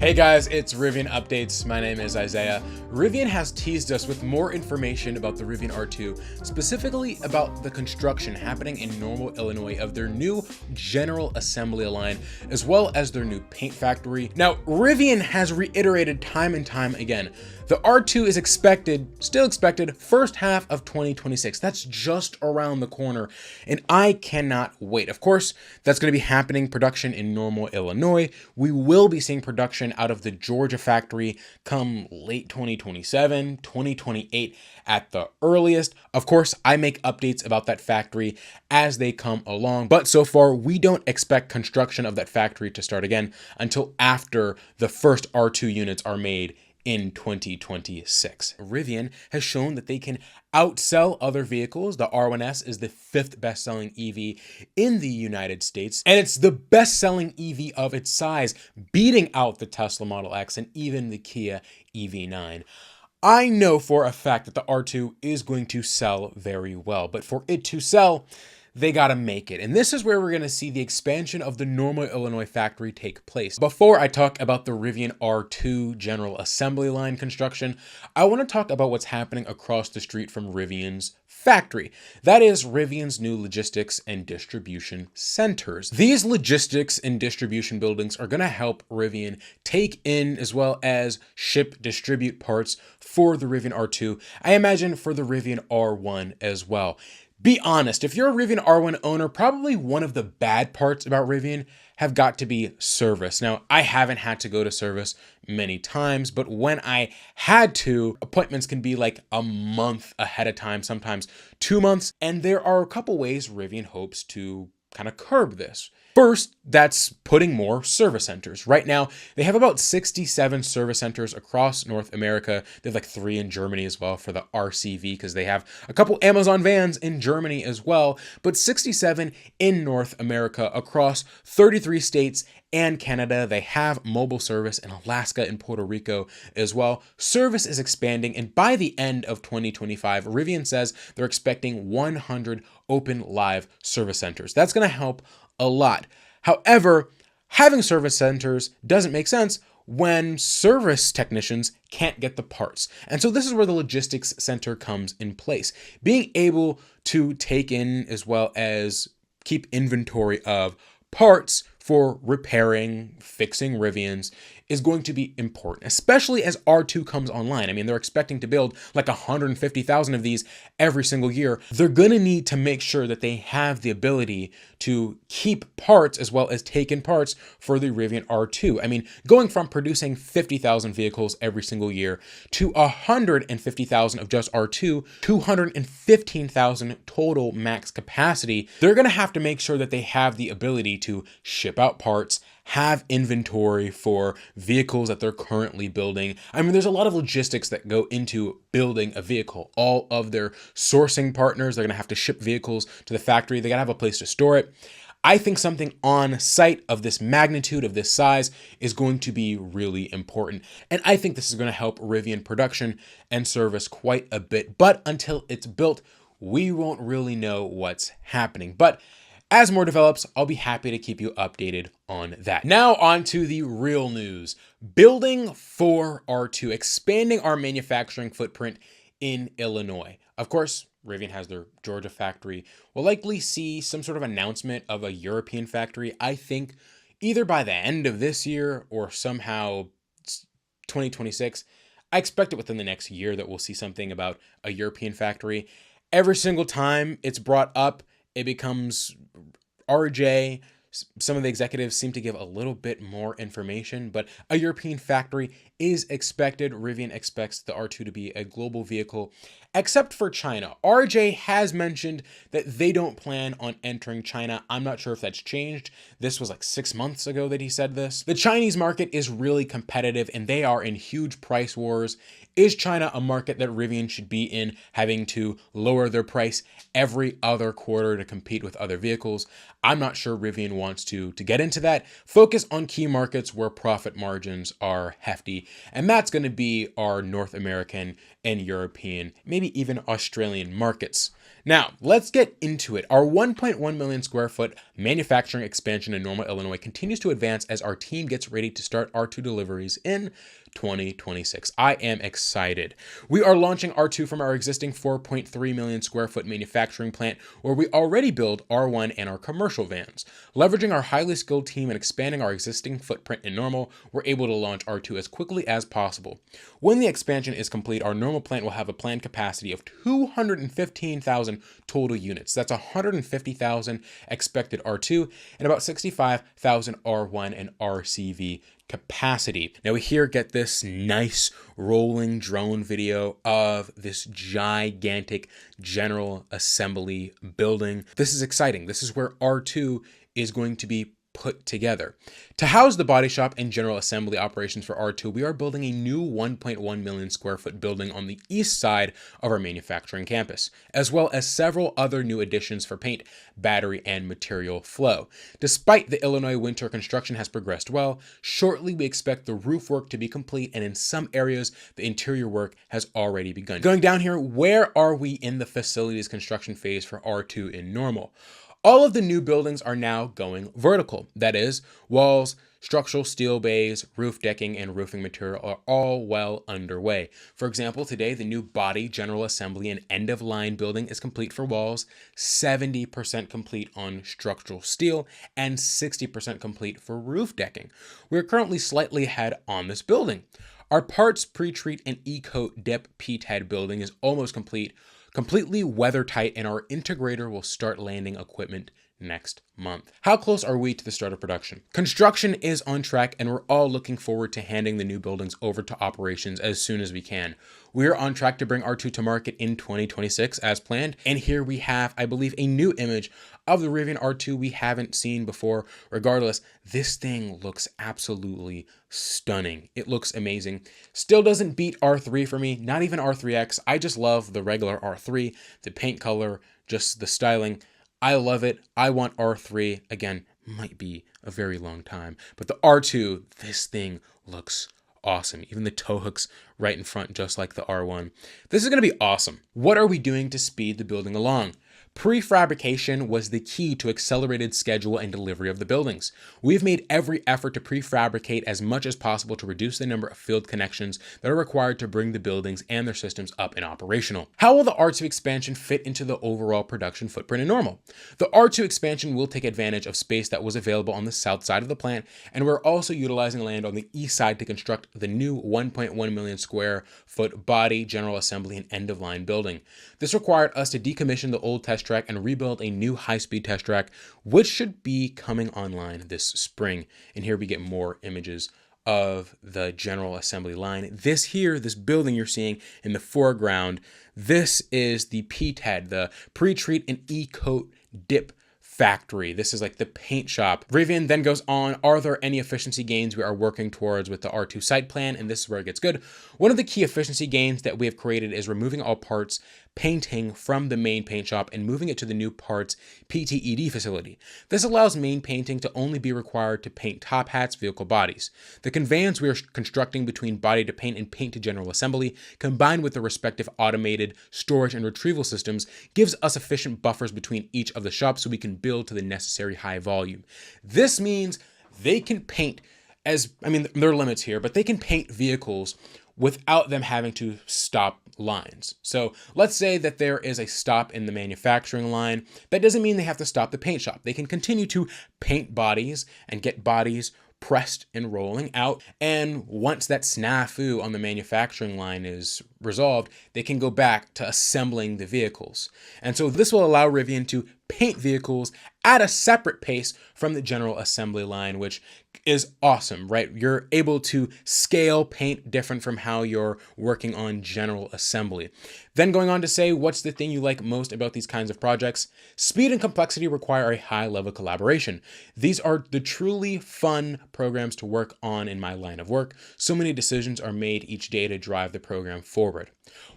Hey guys, it's Rivian Updates. My name is Isaiah. Rivian has teased us with more information about the Rivian R2, specifically about the construction happening in Normal, Illinois of their new general assembly line, as well as their new paint factory. Now, Rivian has reiterated time and time again, the R2 is still expected, first half of 2026. That's just around the corner, and I cannot wait. Of course, that's going to be happening production in Normal, Illinois. We will be seeing production out of the Georgia factory come late 2027, 2028 at the earliest. Of course, I make updates about that factory as they come along, but so far we don't expect construction of that factory to start again until after the first R2 units are made in 2026. Rivian has shown that they can outsell other vehicles. The R1S is the 5th best-selling EV in the United States, and it's the best-selling EV of its size, beating out the Tesla Model X and even the Kia EV9. I know for a fact that the R2 is going to sell very well, but for it to sell, they gotta make it. And this is where we're gonna see the expansion of the Normal, Illinois factory take place. Before I talk about the Rivian R2 general assembly line construction, I wanna talk about what's happening across the street from Rivian's factory. That is Rivian's new logistics and distribution centers. These logistics and distribution buildings are gonna help Rivian take in as well as ship, distribute parts for the Rivian R2. I imagine for the Rivian R1 as well. Be honest, if you're a Rivian R1 owner, probably one of the bad parts about Rivian have got to be service. Now, I haven't had to go to service many times, but when I had to, appointments can be like a month ahead of time, sometimes 2 months. And there are a couple ways Rivian hopes to kind of curb this. First, that's putting more service centers. Right now, they have about 67 service centers across North America. They have like 3 in Germany as well for the RCV, because they have a couple Amazon vans in Germany as well, but 67 in North America across 33 states and Canada. They have mobile service in Alaska and Puerto Rico as well. Service is expanding, and by the end of 2025, Rivian says they're expecting 100 open live service centers. That's going to help a lot. However, having service centers doesn't make sense when service technicians can't get the parts. And so this is where the logistics center comes in place. Being able to take in as well as keep inventory of parts for repairing, fixing Rivians is going to be important, especially as R2 comes online. I mean, they're expecting to build like 150,000 of these every single year. They're going to need to make sure that they have the ability to keep parts as well as take in parts for the Rivian R2. I mean, going from producing 50,000 vehicles every single year to 150,000 of just R2, 215,000 total max capacity, they're going to have to make sure that they have the ability to ship out parts, have inventory for vehicles that they're currently building. I mean, there's a lot of logistics that go into building a vehicle. All of their sourcing partners, they're gonna have to ship vehicles to the factory. They gotta have a place to store it. I think something on site of this magnitude, of this size, is going to be really important. And I think this is gonna help Rivian production and service quite a bit. But until it's built, we won't really know what's happening. But as more develops, I'll be happy to keep you updated on that. Now on to the real news. Building for R2, expanding our manufacturing footprint in Illinois. Of course, Rivian has their Georgia factory. We'll likely see some sort of announcement of a European factory, I think either by the end of this year or somehow 2026. I expect it within the next year that we'll see something about a European factory. Every single time it's brought up, it becomes RJ. Some of the executives seem to give a little bit more information, but a European factory is expected. Rivian expects the R2 to be a global vehicle, except for China. RJ has mentioned that they don't plan on entering China. I'm not sure if that's changed. This was like 6 months ago that he said this. The Chinese market is really competitive, and they are in huge price wars Is China a market that Rivian should be in, having to lower their price every other quarter to compete with other vehicles? I'm not sure Rivian wants to get into that. Focus on key markets where profit margins are hefty, and that's going to be our North American and European, maybe even Australian markets. Now, let's get into it. Our 1.1 million square foot manufacturing expansion in Normal, Illinois continues to advance as our team gets ready to start R2 deliveries in 2026. I am excited. We are launching R2 from our existing 4.3 million square foot manufacturing plant, where we already build R1 and our commercial vans. Leveraging our highly skilled team and expanding our existing footprint in Normal, we're able to launch R2 as quickly as possible. When the expansion is complete, our Normal plant will have a planned capacity of 215,000 total units. That's 150,000 expected R2 and about 65,000 R1 and RCV capacity. Now we here get this nice rolling drone video of this gigantic general assembly building. This is exciting. This is where R2 is going to be put together. To house the body shop and general assembly operations for R2, we are building a new 1.1 million square foot building on the east side of our manufacturing campus, as well as several other new additions for paint, battery, and material flow. Despite the Illinois winter, construction has progressed well. Shortly, we expect the roof work to be complete, and in some areas, the interior work has already begun. Going down here, where are we in the facilities construction phase for R2 in Normal? All of the new buildings are now going vertical. That is, walls, structural steel bays, roof decking, and roofing material are all well underway. For example, today, the new body, general assembly, and end-of-line building is complete for walls, 70% complete on structural steel, and 60% complete for roof decking. We are currently slightly ahead on this building. Our parts, pre-treat, and e-coat dip P-TED building is almost complete, completely weather tight, and our integrator will start landing equipment next month. How close are we to the start of production? Construction is on track, and we're all looking forward to handing the new buildings over to operations as soon as we can. We are on track to bring R2 to market in 2026 as planned, and here we have, I believe, a new image of the Rivian R2 we haven't seen before. Regardless, this thing looks absolutely stunning. It looks amazing. Still doesn't beat R3 for me, not even R3X. I just love the regular R3, the paint color, just the styling. I love it. I want R3. Again, might be a very long time, but the R2, this thing looks awesome. Even the tow hooks right in front, just like the R1. This is going to be awesome. What are we doing to speed the building along? Prefabrication was the key to accelerated schedule and delivery of the buildings. We've made every effort to prefabricate as much as possible to reduce the number of field connections that are required to bring the buildings and their systems up and operational. How will the R2 expansion fit into the overall production footprint in Normal? The R2 expansion will take advantage of space that was available on the south side of the plant, and we're also utilizing land on the east side to construct the new 1.1 million square foot body, general assembly, and end-of-line building. This required us to decommission the old test track and rebuild a new high-speed test track, which should be coming online this spring. And here we get more images of the general assembly line. This building you're seeing in the foreground, this is the P-TED, the pre-treat and e-coat dip factory. This is like the paint shop. Rivian then goes on, are there any efficiency gains we are working towards with the R2 site plan? And this is where it gets good. One of the key efficiency gains that we have created is removing all parts painting from the main paint shop and moving it to the new parts PTED facility. This allows main painting to only be required to paint top hats, vehicle bodies. The conveyance we are constructing between body to paint and paint to general assembly, combined with the respective automated storage and retrieval systems, gives us efficient buffers between each of the shops so we can build to the necessary high volume. This means they can paint there are limits here, but they can paint vehicles without them having to stop lines. So let's say that there is a stop in the manufacturing line. That doesn't mean they have to stop the paint shop. They can continue to paint bodies and get bodies pressed and rolling out. And once that snafu on the manufacturing line is resolved, they can go back to assembling the vehicles. And so this will allow Rivian to paint vehicles at a separate pace from the general assembly line, which is awesome, right? You're able to scale paint different from how you're working on general assembly. Then going on to say, what's the thing you like most about these kinds of projects? Speed and complexity require a high level collaboration. These are the truly fun programs to work on in my line of work. So many decisions are made each day to drive the program forward.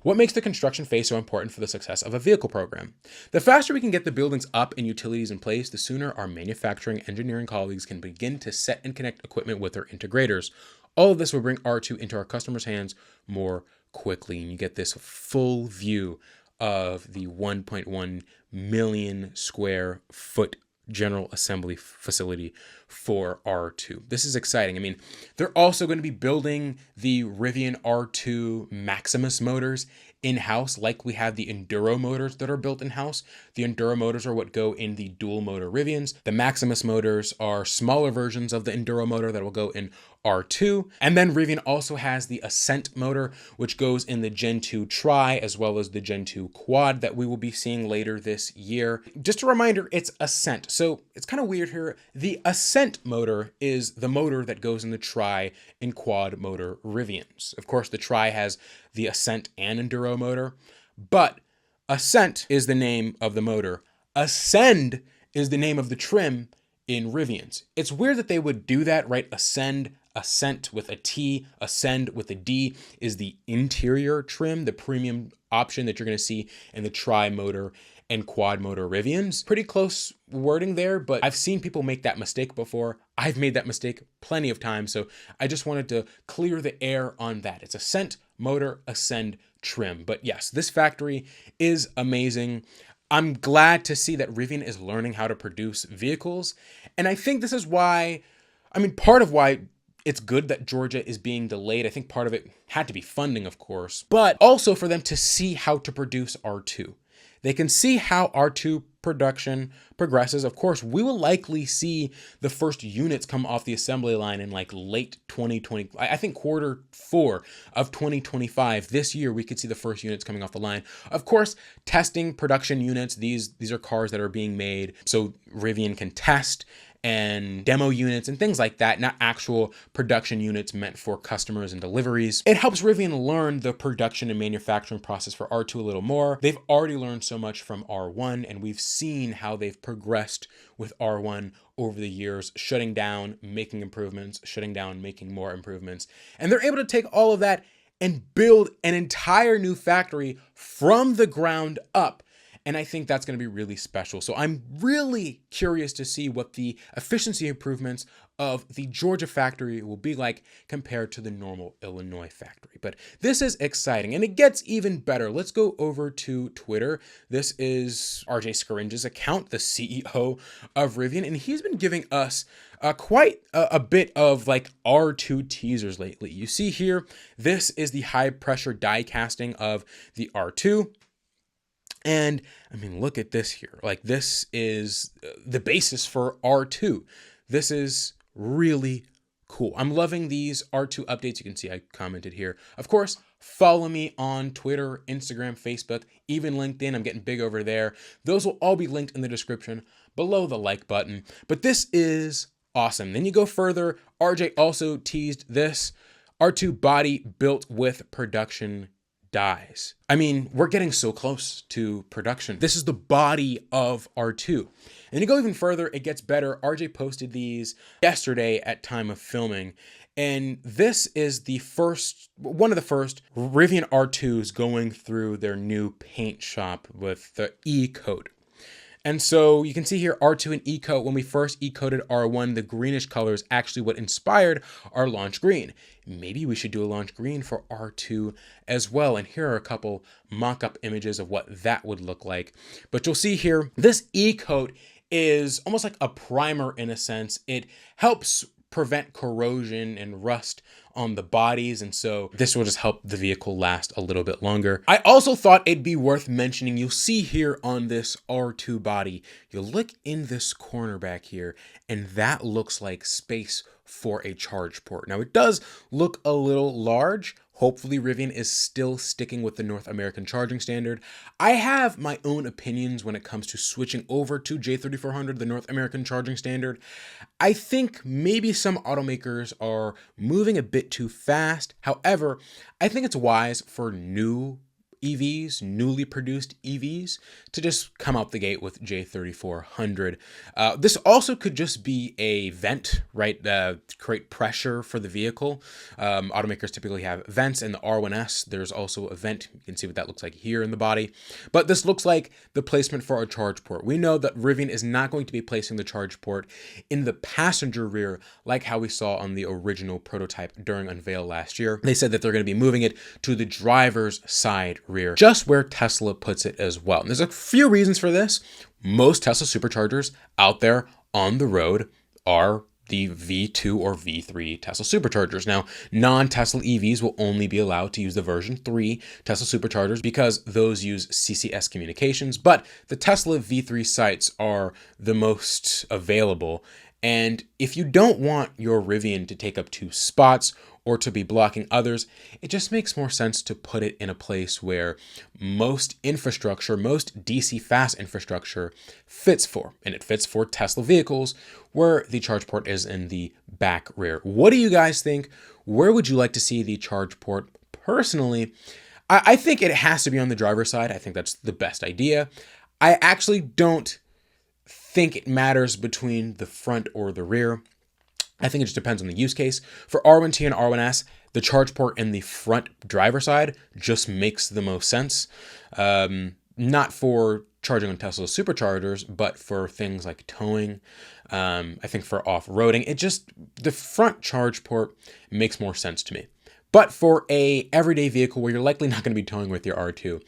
What makes the construction phase so important for the success of a vehicle program? The faster we can get the buildings up and utilities in place, the sooner our manufacturing engineering colleagues can begin to set and connect equipment with their integrators. All of this will bring R2 into our customers' hands more quickly, and you get this full view of the 1.1 million square foot general assembly facility for R2. This is exciting. I mean, they're also going to be building the Rivian R2 Maximus motors in-house, like we have the Enduro motors that are built in-house. The Enduro motors are what go in the dual motor Rivians. The Maximus motors are smaller versions of the Enduro motor that will go in R2. And then Rivian also has the Ascent motor, which goes in the Gen 2 Tri as well as the Gen 2 Quad that we will be seeing later this year. Just a reminder, it's Ascent. So it's kind of weird here. The Ascent motor is the motor that goes in the Tri and Quad motor Rivians. Of course, the Tri has the Ascent and Enduro motor, but Ascent is the name of the motor. Ascend is the name of the trim in Rivians. It's weird that they would do that, right? Ascent with a T, Ascend with a D is the interior trim, the premium option that you're going to see in the Tri-motor and Quad motor Rivians. Pretty close wording there, but I've seen people make that mistake before. I've made that mistake plenty of times, so I just wanted to clear the air on that. It's Ascent, motor, Ascend, trim. But yes, this factory is amazing. I'm glad to see that Rivian is learning how to produce vehicles, and I think this is why, part of why it's good that Georgia is being delayed. I think part of it had to be funding, of course, but also for them to see how to produce R2. They can see how R2 production progresses. Of course, we will likely see the first units come off the assembly line in like late 2020. I think Q4 of 2025. This year, we could see the first units coming off the line. Of course, testing production units. These are cars that are being made so Rivian can test and demo units and things like that, not actual production units meant for customers and deliveries. It helps Rivian learn the production and manufacturing process for R2 a little more. They've already learned so much from R1, and we've seen how they've progressed with R1 over the years, shutting down, making improvements, shutting down, making more improvements. And they're able to take all of that and build an entire new factory from the ground up. And I think that's going to be really special. So I'm really curious to see what the efficiency improvements of the Georgia factory will be like compared to the normal Illinois factory. But this is exciting, and it gets even better. Let's go over to Twitter. This is RJ Scaringe's account, the CEO of Rivian, and he's been giving us quite a bit of like R2 teasers lately. You see here, this is the high pressure die casting of the R2. And look at this here. Like, this is the basis for R2. This is really cool. I'm loving these R2 updates. You can see I commented here. Of course, follow me on Twitter, Instagram, Facebook, even LinkedIn. I'm getting big over there. Those will all be linked in the description below the like button. But this is awesome. Then you go further. RJ also teased this R2 body built with production dies. We're getting so close to production. This is the body of R2. And to go even further, it gets better. RJ posted these yesterday at time of filming. And this is one of the first Rivian R2s going through their new paint shop with the E-coat. And so you can see here R2 and E-coat. When we first E-coated R1, the greenish color is actually what inspired our launch green. Maybe we should do a launch green for R2 as well. And here are a couple mock-up images of what that would look like. But you'll see here, this E-coat is almost like a primer in a sense. It helps prevent corrosion and rust on the bodies, and so this will just help the vehicle last a little bit longer. I also thought it'd be worth mentioning, you'll see here on this R2 body, you'll look in this corner back here, and that looks like space for a charge port. Now, it does look a little large. Hopefully Rivian is still sticking with the North American charging standard. I have my own opinions when it comes to switching over to J3400, the North American charging standard. I think maybe some automakers are moving a bit too fast. However, I think it's wise for EVs, newly produced EVs, to just come out the gate with J3400. This also could just be a vent, right? To create pressure for the vehicle. Automakers typically have vents in the R1S. There's also a vent. You can see what that looks like here in the body. But this looks like the placement for a charge port. We know that Rivian is not going to be placing the charge port in the passenger rear like how we saw on the original prototype during unveil last year. They said that they're going to be moving it to the driver's side rear, just where Tesla puts it as well. And there's a few reasons for this. Most Tesla superchargers out there on the road are the V2 or V3 Tesla superchargers. Now, non-Tesla EVs will only be allowed to use the version 3 Tesla superchargers because those use CCS communications, but the Tesla V3 sites are the most available. And if you don't want your Rivian to take up 2 spots or to be blocking others, it just makes more sense to put it in a place where most infrastructure, most DC fast infrastructure fits for. And it fits for Tesla vehicles where the charge port is in the back rear. What do you guys think? Where would you like to see the charge port? Personally, I think it has to be on the driver's side. I think that's the best idea. I actually don't think it matters between the front or the rear. I think it just depends on the use case. For R1T and R1S, the charge port in the front driver side just makes the most sense. Not for charging on Tesla superchargers, but for things like towing. I think for off-roading, the front charge port makes more sense to me. But for a everyday vehicle where you're likely not going to be towing with your R2,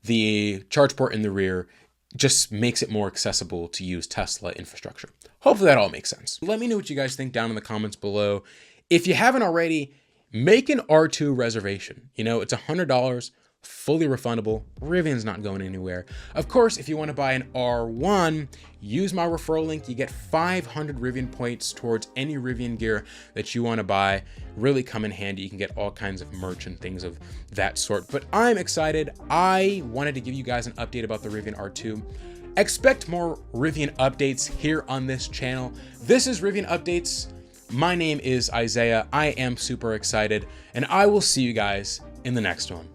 the charge port in the rear just makes it more accessible to use Tesla infrastructure. Hopefully that all makes sense. Let me know what you guys think down in the comments below. If you haven't already, make an R2 reservation. You know, it's $100, fully refundable. Rivian's not going anywhere. Of course, if you want to buy an R1, use my referral link. You get 500 Rivian points towards any Rivian gear that you want to buy. Really come in handy. You can get all kinds of merch and things of that sort. But I'm excited. I wanted to give you guys an update about the Rivian R2. Expect more Rivian updates here on this channel. This is Rivian Updates. My name is Isaiah. I am super excited, and I will see you guys in the next one.